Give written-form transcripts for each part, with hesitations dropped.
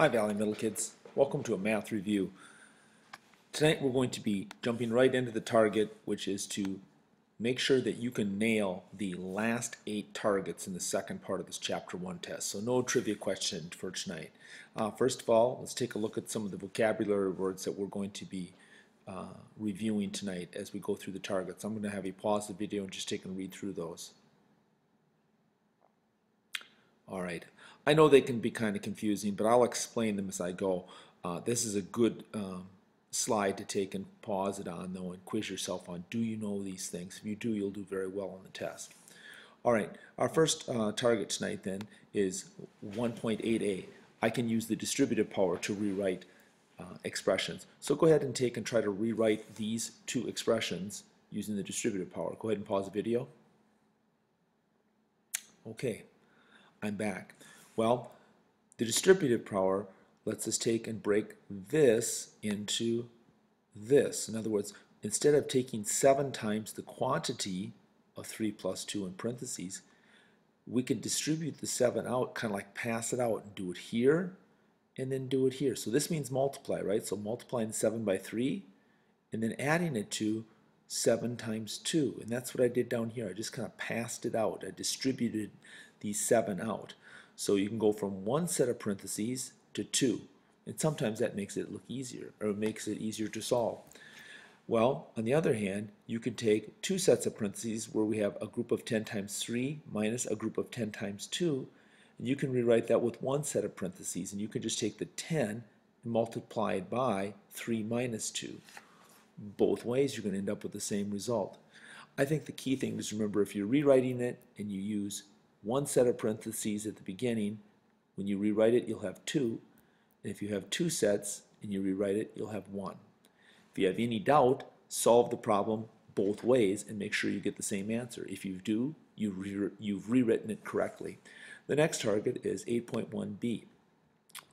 Hi Valley Middle Kids, welcome to a math review. Tonight we're going to be jumping right into the target, which is to make sure that you can nail the last 8 targets in the second part of this chapter 1 test. So no trivia question for tonight. First of all, let's take a look at some of the vocabulary words that we're going to be reviewing tonight as we go through the targets. I'm going to have you pause the video and just take and read through those. All right. I know they can be kind of confusing, but I'll explain them as I go. This is a good slide to take and pause it on, though, and quiz yourself on, do you know these things? If you do, you'll do very well on the test. All right. Our first target tonight, then, is 1.8a. I can use the distributive power to rewrite expressions. So go ahead and take and try to rewrite these two expressions using the distributive power. Go ahead and pause the video. Okay. I'm back. Well, the distributive power lets us take and break this into this. In other words, instead of taking 7 times the quantity of 3 plus 2 in parentheses, we can distribute the 7 out, kind of like pass it out and do it here and then do it here. So this means multiply, right? So multiplying 7 by 3 and then adding it to 7 times 2. And that's what I did down here. I just kind of passed it out. I distributed these 7 out. So you can go from one set of parentheses to 2. And sometimes that makes it look easier, or makes it easier to solve. Well, on the other hand, you can take 2 sets of parentheses where we have a group of 10 times 3 minus a group of 10 times 2. And you can rewrite that with one set of parentheses. And you can just take the 10 and multiply it by 3 minus 2. Both ways, you're going to end up with the same result. I think the key thing is, remember, if you're rewriting it and you use one set of parentheses at the beginning, when you rewrite it, you'll have 2. And if you have 2 sets and you rewrite it, you'll have 1. If you have any doubt, solve the problem both ways and make sure you get the same answer. If you do, you've rewritten it correctly. The next target is 8.1b.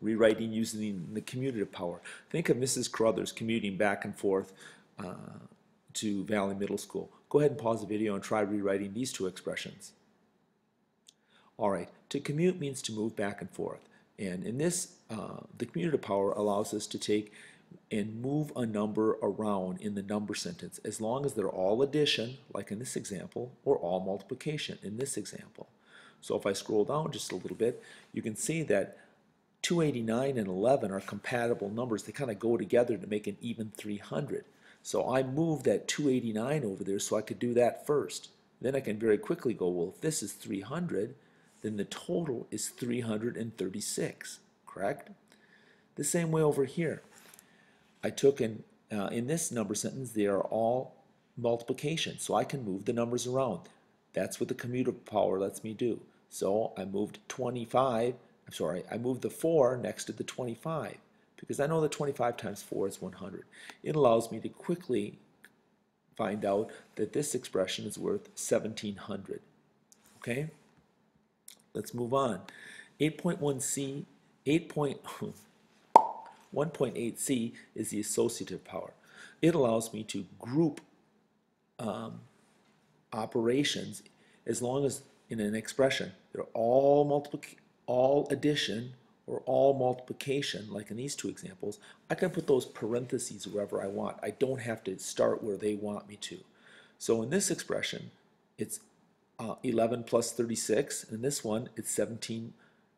Rewriting using the commutative power. Think of Mrs. Carruthers commuting back and forth to Valley Middle School. Go ahead and pause the video and try rewriting these 2 expressions. All right, to commute means to move back and forth. And in this, the commutative power allows us to take and move a number around in the number sentence as long as they're all addition, like in this example, or all multiplication in this example. So if I scroll down just a little bit, you can see that 289 and 11 are compatible numbers. They kind of go together to make an even 300. So I moved that 289 over there so I could do that first. Then I can very quickly go, well, if this is 300, then the total is 336, correct? The same way over here. I took in this number sentence, they are all multiplication, so I can move the numbers around. That's what the commutative power lets me do. So I moved I moved the 4 next to the 25 because I know that 25 times 4 is 100. It allows me to quickly find out that this expression is worth 1700. Okay? Let's move on. 8.1c, 1.8c is the associative power. It allows me to group operations as long as in an expression they're all addition or all multiplication, like in these 2 examples. I can put those parentheses wherever I want. I don't have to start where they want me to. So in this expression, it's 11 plus 36, and in this one, it's 17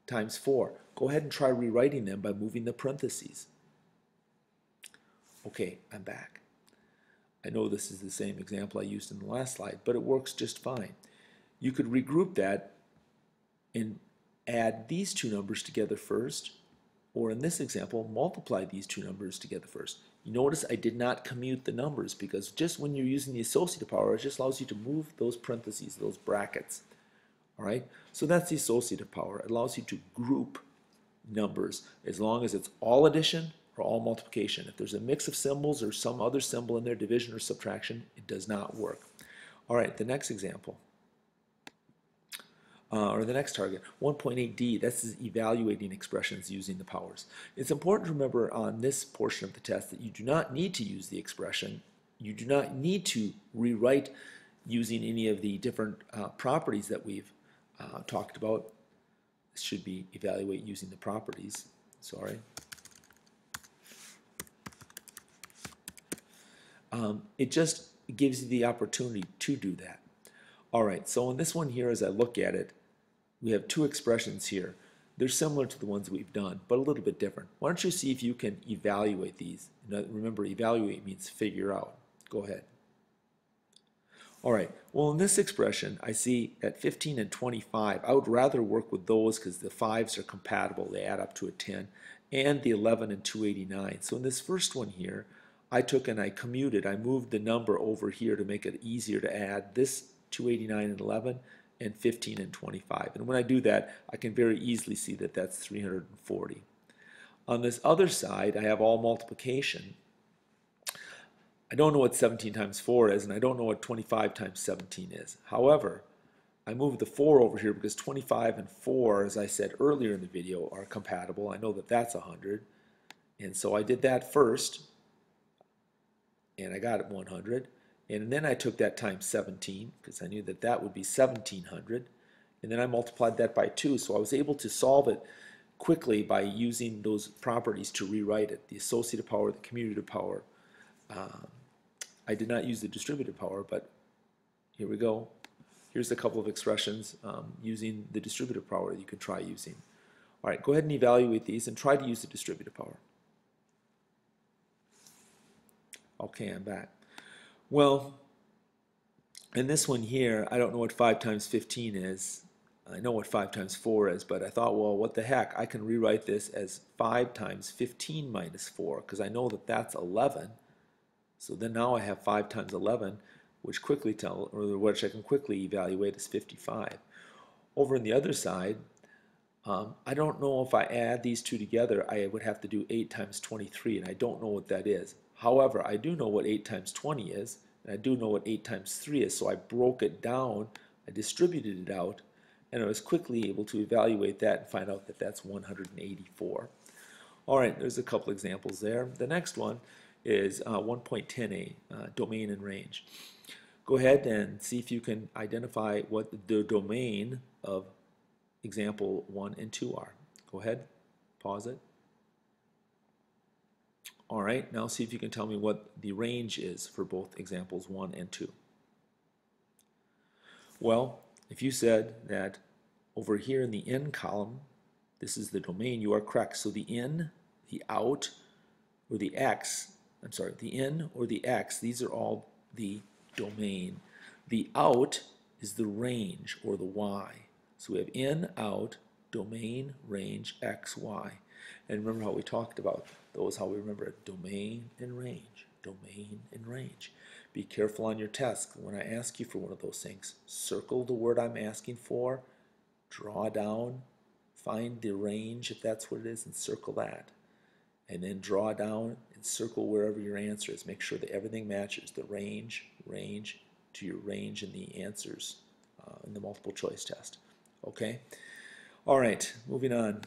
times 4. Go ahead and try rewriting them by moving the parentheses. Okay, I'm back. I know this is the same example I used in the last slide, but it works just fine. You could regroup that and add these 2 numbers together first, or in this example, multiply these 2 numbers together first. You notice I did not commute the numbers because just when you're using the associative power, it just allows you to move those parentheses, those brackets. All right? So that's the associative power. It allows you to group numbers as long as it's all addition or all multiplication. If there's a mix of symbols or some other symbol in there, division or subtraction, it does not work. All right, the next example. Or the next target, 1.8d, that's evaluating expressions using the powers. It's important to remember on this portion of the test that you do not need to use the expression. You do not need to rewrite using any of the different properties that we've talked about. This should be evaluate using the properties. Sorry. It just gives you the opportunity to do that. All right, so in this one here, as I look at it, we have two expressions here. They're similar to the ones we've done, but a little bit different. Why don't you see if you can evaluate these? Remember, evaluate means figure out. Go ahead. All right, well, in this expression, I see at 15 and 25, I would rather work with those because the 5s are compatible. They add up to a 10, and the 11 and 289. So in this first one here, I took and I commuted. I moved the number over here to make it easier to add this 289 and 11 and 15 and 25. And when I do that, I can very easily see that that's 340. On this other side, I have all multiplication. I don't know what 17 times 4 is, and I don't know what 25 times 17 is. However, I moved the 4 over here because 25 and 4, as I said earlier in the video, are compatible. I know that that's 100. And so I did that first, and I got it 100. And then I took that times 17 because I knew that that would be 1700. And then I multiplied that by 2. So I was able to solve it quickly by using those properties to rewrite it, the associative power, the commutative power. I did not use the distributive power, but here we go. Here's a couple of expressions using the distributive power that you can try using. All right, go ahead and evaluate these and try to use the distributive power. Okay, I'm back. Well, in this one here, I don't know what 5 times 15 is. I know what 5 times 4 is, but I thought, well, what the heck? I can rewrite this as 5 times 15 minus 4, because I know that that's 11. So then now I have 5 times 11, which I can quickly evaluate as 55. Over on the other side, I don't know if I add these two together, I would have to do 8 times 23, and I don't know what that is. However, I do know what 8 times 20 is, and I do know what 8 times 3 is, so I broke it down, I distributed it out, and I was quickly able to evaluate that and find out that that's 184. All right, there's a couple examples there. The next one is 1.10a, domain and range. Go ahead and see if you can identify what the domain of example 1 and 2 are. Go ahead, pause it. All right, now see if you can tell me what the range is for both examples 1 and 2. Well, if you said that over here in the in column, this is the domain, you are correct. So the in, the out, or the x, the in or the x, these are all the domain. The out is the range or the y. So we have in, out, domain, range, x, y. And remember how we talked about those, how we remember it, domain and range, domain and range. Be careful on your test. When I ask you for one of those things, circle the word I'm asking for, draw down, find the range if that's what it is, and circle that. And then draw down and circle wherever your answer is. Make sure that everything matches the range to your range in the answers in the multiple choice test. Okay? All right, moving on.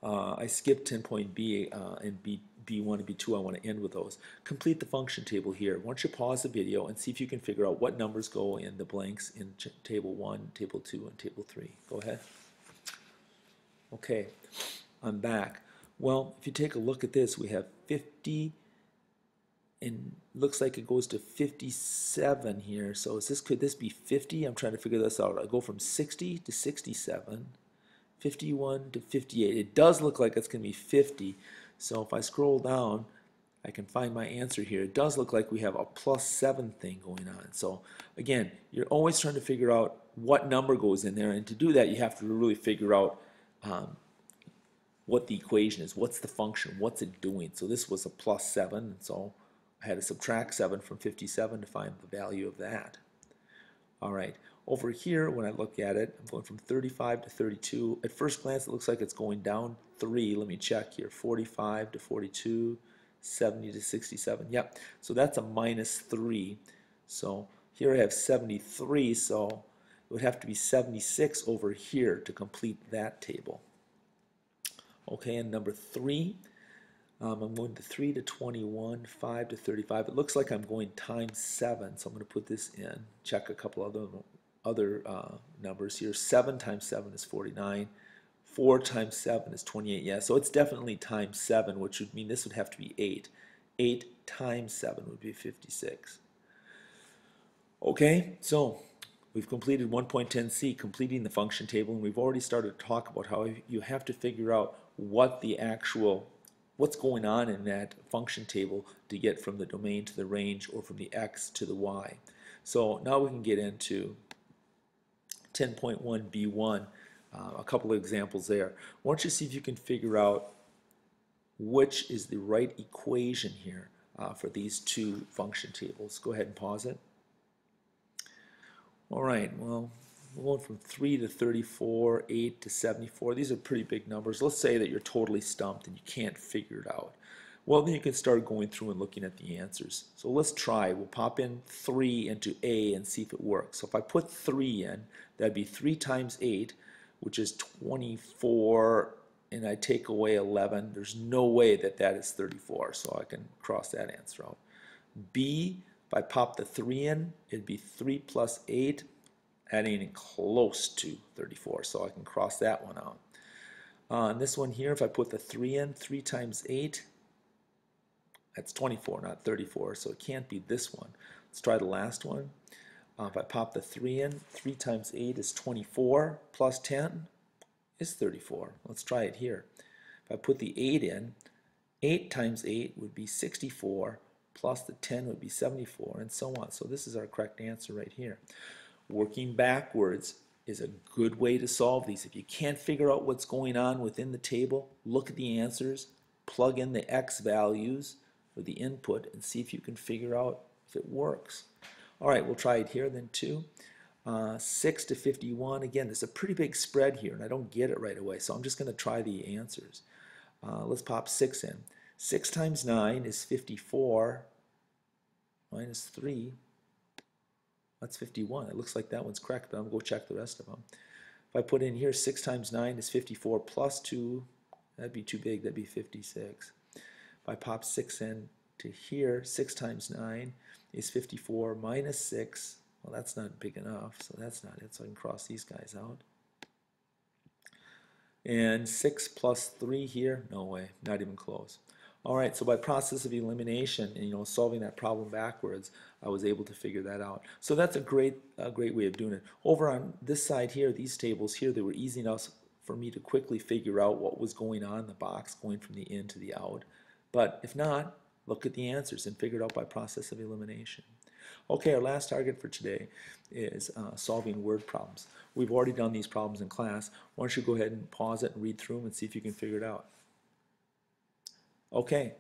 I skipped 10.b and B1 and B2. I want to end with those. Complete the function table here. Why don't you pause the video and see if you can figure out what numbers go in the blanks in table 1, table 2, and table 3. Go ahead. Okay, I'm back. Well, if you take a look at this, we have 50, and looks like it goes to 57 here. So could this be 50? I'm trying to figure this out. I go from 60 to 67, 51 to 58. It does look like it's going to be 50. So if I scroll down, I can find my answer here. It does look like we have a +7 thing going on. So again, you're always trying to figure out what number goes in there, and to do that, you have to really figure out what the equation is, what's the function, what's it doing. So this was a +7, and so I had to subtract 7 from 57 to find the value of that. All right, over here when I look at it, I'm going from 35 to 32. At first glance it looks like it's going down 3. Let me check here, 45 to 42, 70 to 67. Yep, so that's a -3. So here I have 73, so it would have to be 76 over here to complete that table. Okay, and number 3, I'm going to 3 to 21, 5 to 35. It looks like I'm going times 7, so I'm going to put this in. Check a couple other numbers here. 7 times 7 is 49. 4 times 7 is 28. Yeah, so it's definitely times 7, which would mean this would have to be 8. 8 times 7 would be 56. Okay, so we've completed 1.10c, completing the function table, and we've already started to talk about how you have to figure out what the actual, what's going on in that function table to get from the domain to the range or from the x to the y. So now we can get into 10.1b1, a couple of examples there. Why don't you see if you can figure out which is the right equation here for these two function tables. Go ahead and pause it. All right, well, we're going from 3 to 34, 8 to 74. These are pretty big numbers. Let's say that you're totally stumped and you can't figure it out. Well, then you can start going through and looking at the answers. So let's try. We'll pop in 3 into A and see if it works. So if I put 3 in, that'd be 3 times 8, which is 24, and I take away 11. There's no way that that is 34, so I can cross that answer out. B, if I pop the 3 in, it'd be 3 plus 8. That ain't even close to 34, so I can cross that one out. And this one here, if I put the 3 in, 3 times 8, that's 24, not 34, so it can't be this one. Let's try the last one. If I pop the 3 in, 3 times 8 is 24, plus 10 is 34. Let's try it here. If I put the 8 in, 8 times 8 would be 64, plus the 10 would be 74, and so on. So this is our correct answer right here. Working backwards is a good way to solve these. If you can't figure out what's going on within the table, look at the answers, plug in the x values or the input, and see if you can figure out if it works. All right, we'll try it here then too. 6 to 51, again, there's a pretty big spread here, and I don't get it right away, so I'm just going to try the answers. Let's pop 6 in. 6 times 9 is 54, minus 3. That's 51. It looks like that one's correct, but I'm going to go check the rest of them. If I put in here 6 times 9 is 54 plus 2, that'd be too big, that'd be 56. If I pop 6 in to here, 6 times 9 is 54 minus 6. Well, that's not big enough, so that's not it, so I can cross these guys out. And 6 plus 3 here, no way, not even close. All right, so by process of elimination, and solving that problem backwards, I was able to figure that out. So that's a great way of doing it. Over on this side here, these tables here, they were easy enough for me to quickly figure out what was going on in the box, going from the in to the out. But if not, look at the answers and figure it out by process of elimination. Okay, our last target for today is solving word problems. We've already done these problems in class. Why don't you go ahead and pause it and read through them and see if you can figure it out. Okay,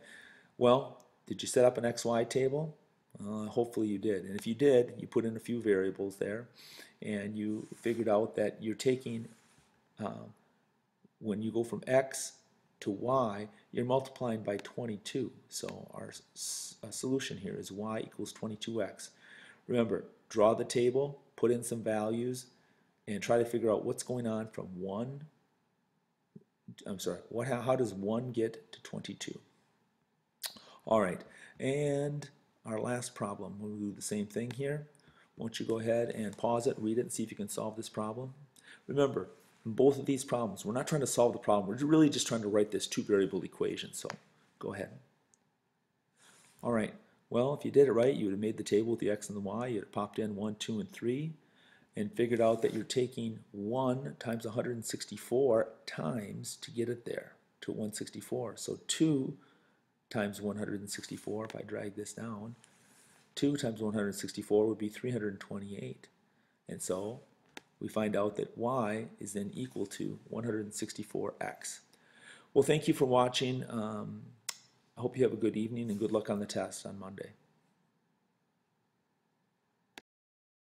well, did you set up an XY table? Hopefully you did. And if you did, you put in a few variables there, and you figured out that you're taking, when you go from X to Y, you're multiplying by 22. So our solution here is Y equals 22X. Remember, draw the table, put in some values, and try to figure out what's going on from 1. How does 1 get to 22? All right, and our last problem, we'll do the same thing here. Won't you go ahead and pause it, read it, and see if you can solve this problem? Remember, in both of these problems, we're not trying to solve the problem. We're really just trying to write this two-variable equation, so go ahead. All right, well, if you did it right, you would have made the table with the x and the y. You would have popped in 1, 2, and 3, and figured out that you're taking 1 times 164 times to get it there, to 164. So 2 times 164, if I drag this down, 2 times 164 would be 328. And so we find out that y is then equal to 164x. Well, thank you for watching. I hope you have a good evening and good luck on the test on Monday.